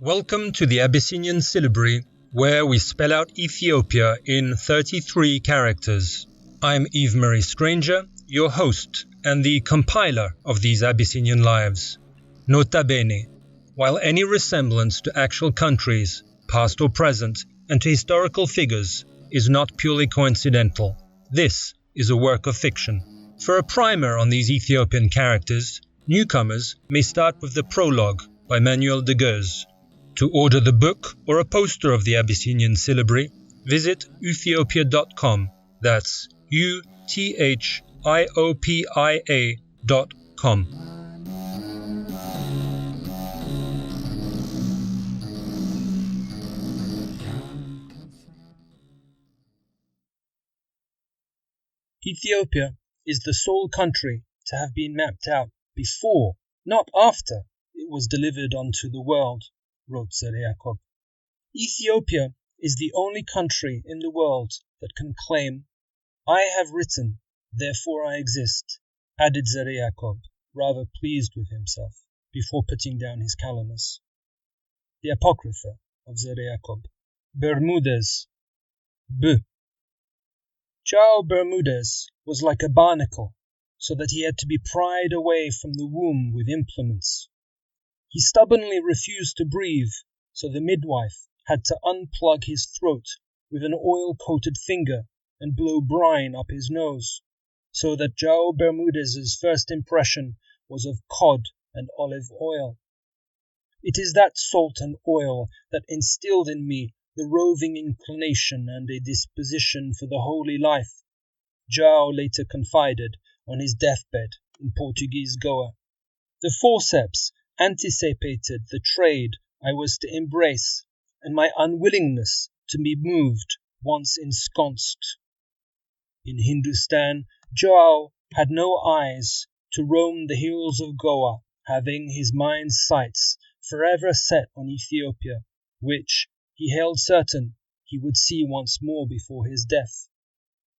Welcome to the Abyssinian Syllabary, where we spell out Ethiopia in 33 characters. I'm Yves-Marie Stranger, your host and the compiler of these Abyssinian lives. Nota bene, while any resemblance to actual countries, past or present, and to historical figures is not purely coincidental, this is a work of fiction. For a primer on these Ethiopian characters, newcomers may start with the prologue by Manuel de Guèz. To order the book or a poster of the Abyssinian Syllabary, visit uthiopia.com. That's uthiopia.com. Ethiopia is the sole country to have been mapped out before, not after, it was delivered unto the world, wrote Zer Yacob. Ethiopia is the only country in the world that can claim, I have written, therefore I exist, added Zer Yacob, rather pleased with himself, before putting down his calamus. The Apocrypha of Zer Yacob. Bermudez. B. João Bermudez was like a barnacle, so that he had to be pried away from the womb with implements. He stubbornly refused to breathe, so the midwife had to unplug his throat with an oil-coated finger and blow brine up his nose, so that João Bermudez's first impression was of cod and olive oil. It is that salt and oil that instilled in me the roving inclination and a disposition for the holy life, João later confided on his deathbed in Portuguese Goa. The forceps anticipated the trade I was to embrace and my unwillingness to be moved once ensconced. In Hindustan, João had no eyes to roam the hills of Goa, having his mind's sights forever set on Ethiopia, which he held certain he would see once more before his death.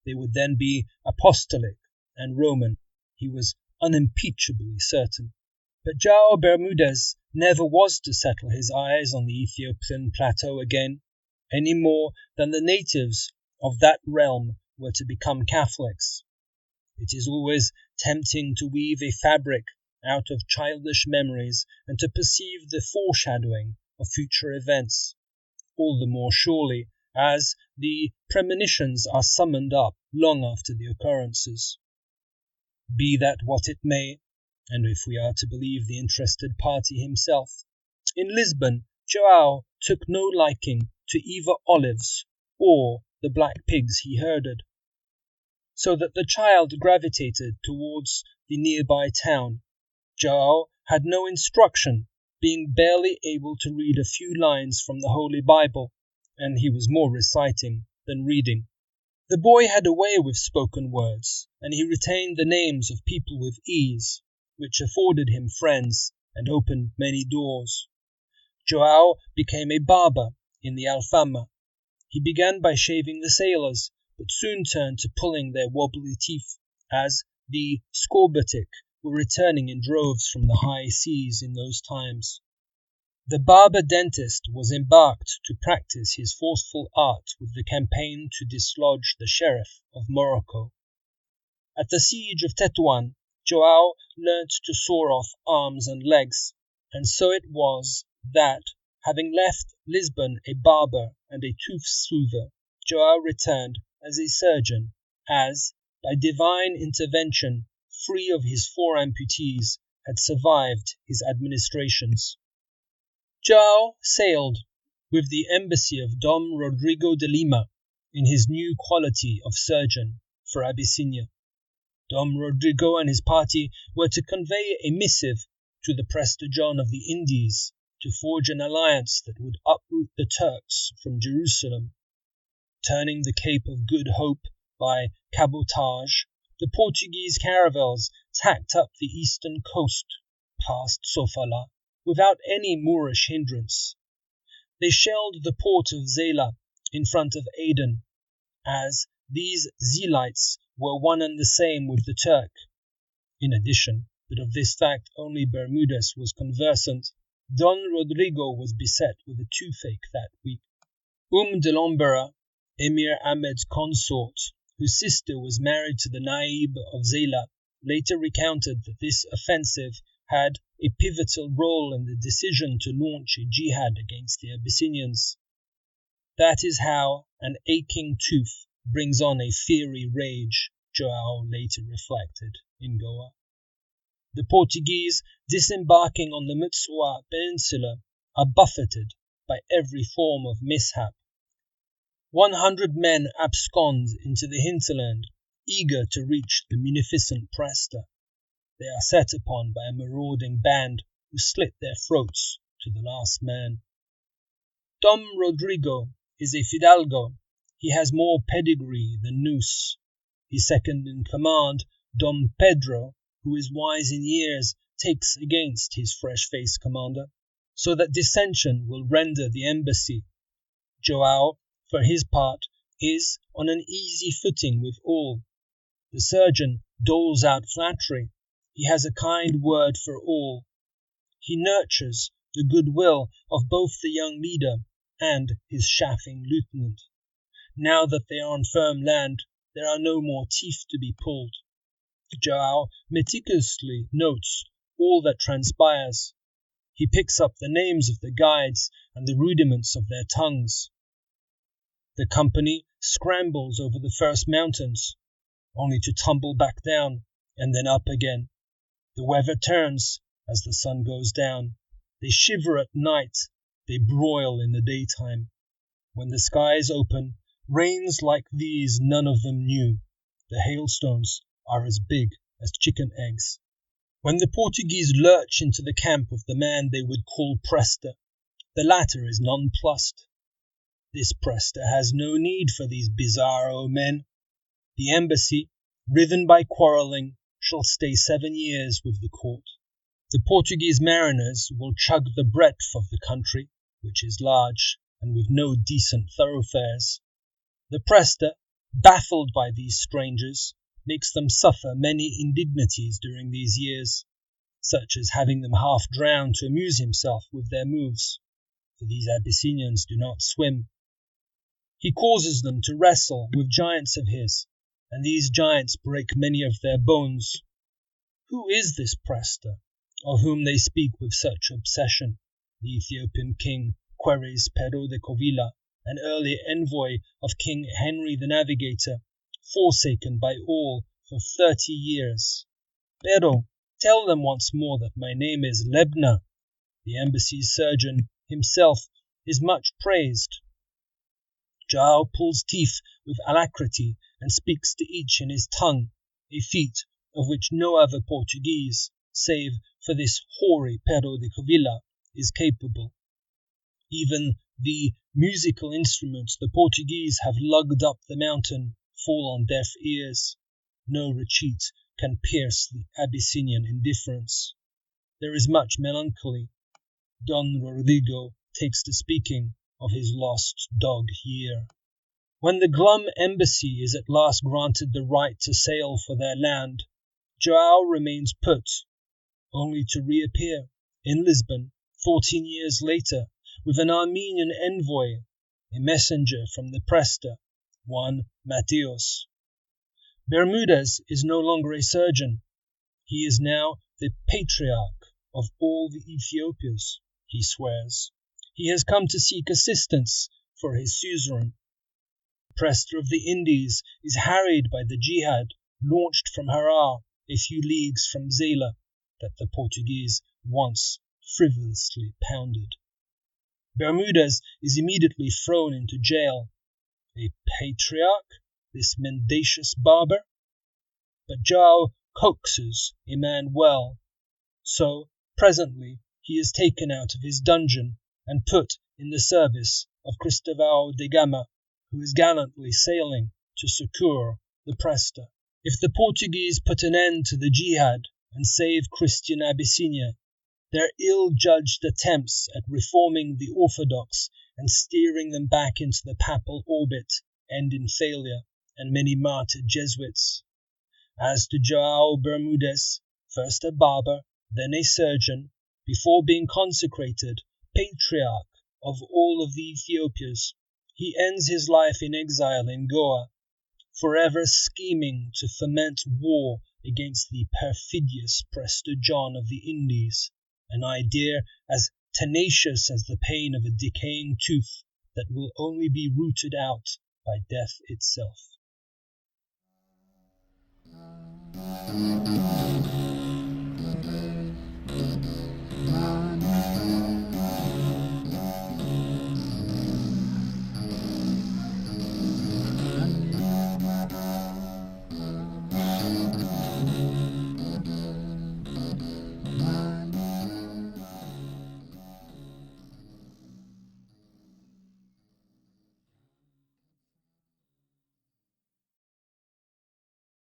They would then be apostolic and Roman, he was unimpeachably certain. But João Bermudez never was to settle his eyes on the Ethiopian plateau again, any more than the natives of that realm were to become Catholics. It is always tempting to weave a fabric out of childish memories and to perceive the foreshadowing of future events, all the more surely as the premonitions are summoned up long after the occurrences. Be that what it may, and if we are to believe the interested party himself, in Lisbon, João took no liking to either olives or the black pigs he herded, so that the child gravitated towards the nearby town. João had no instruction, being barely able to read a few lines from the Holy Bible, and he was more reciting than reading. The boy had a way with spoken words, and he retained the names of people with ease, which afforded him friends and opened many doors. João became a barber in the Alfama. He began by shaving the sailors, but soon turned to pulling their wobbly teeth, as the scorbutic were returning in droves from the high seas in those times. The barber-dentist was embarked to practice his forceful art with the campaign to dislodge the sheriff of Morocco. At the siege of Tetuan, João learnt to saw off arms and legs, and so it was that, having left Lisbon a barber and a tooth-soother, João returned as a surgeon, as, by divine intervention, free of his 4 amputees, had survived his administrations. João sailed with the embassy of Dom Rodrigo de Lima in his new quality of surgeon for Abyssinia. Dom Rodrigo and his party were to convey a missive to the Prester John of the Indies to forge an alliance that would uproot the Turks from Jerusalem. Turning the Cape of Good Hope by cabotage, the Portuguese caravels tacked up the eastern coast, past Sofala, without any Moorish hindrance. They shelled the port of Zela in front of Aden, as these zealots were one and the same with the Turk. In addition, but of this fact only Bermudez was conversant, Don Rodrigo was beset with a toothache that week. Delombera, Emir Ahmed's consort, whose sister was married to the Naib of Zela, later recounted that this offensive had a pivotal role in the decision to launch a jihad against the Abyssinians. That is how an aching tooth brings on a fiery rage, João later reflected in Goa. The Portuguese, disembarking on the Mutswa Peninsula, are buffeted by every form of mishap. 100 men abscond into the hinterland, eager to reach the munificent Presta. They are set upon by a marauding band who slit their throats to the last man. Dom Rodrigo is a fidalgo. He has more pedigree than nous. His second in command, Dom Pedro, who is wise in years, takes against his fresh-faced commander, so that dissension will render the embassy. João, for his part, is on an easy footing with all. The surgeon doles out flattery. He has a kind word for all. He nurtures the goodwill of both the young leader and his chaffing lieutenant. Now that they are on firm land, there are no more teeth to be pulled. João meticulously notes all that transpires. He picks up the names of the guides and the rudiments of their tongues. The company scrambles over the first mountains, only to tumble back down and then up again. The weather turns as the sun goes down. They shiver at night, they broil in the daytime. When the skies open, rains like these none of them knew. The hailstones are as big as chicken eggs. When the Portuguese lurch into the camp of the man they would call Presta, the latter is nonplussed. This Presta has no need for these bizarro men. The embassy, riven by quarrelling, shall stay 7 years with the court. The Portuguese mariners will chug the breadth of the country, which is large, and with no decent thoroughfares. The Presta, baffled by these strangers, makes them suffer many indignities during these years, such as having them half drowned to amuse himself with their moves, for these Abyssinians do not swim. He causes them to wrestle with giants of his, and these giants break many of their bones. Who is this Presta, of whom they speak with such obsession? The Ethiopian king queries Pero de Covila, an early envoy of King Henry the Navigator, forsaken by all for 30 years. Pero, tell them once more that my name is Lebna. The embassy's surgeon himself is much praised. João pulls teeth with alacrity and speaks to each in his tongue, a feat of which no other Portuguese, save for this hoary Pero de Covila, is capable. Even the musical instruments the Portuguese have lugged up the mountain fall on deaf ears. No retreat can pierce the Abyssinian indifference. There is much melancholy. Don Rodrigo takes to speaking of his lost dog year. When the glum embassy is at last granted the right to sail for their land, João remains put, only to reappear in Lisbon 14 years later with an Armenian envoy, a messenger from the Presta, one Mateos. Bermudez is no longer a surgeon. He is now the patriarch of all the Ethiopias, he swears. He has come to seek assistance for his suzerain. The Presta of the Indies is harried by the jihad launched from Harar, a few leagues from Zela, that the Portuguese once frivolously pounded. Bermudez is immediately thrown into jail. A patriarch, this mendacious barber? But João coaxes a man well. So, presently, he is taken out of his dungeon and put in the service of Cristóvão da Gama, who is gallantly sailing to succour the Presta. If the Portuguese put an end to the jihad and save Christian Abyssinia, their ill-judged attempts at reforming the Orthodox and steering them back into the papal orbit end in failure and many martyred Jesuits. As to João Bermudez, first a barber, then a surgeon, Before being consecrated patriarch of all of the Ethiopias, he ends his life in exile in Goa, forever scheming to foment war against the perfidious Prester John of the Indies, an idea as tenacious as the pain of a decaying tooth that will only be rooted out by death itself.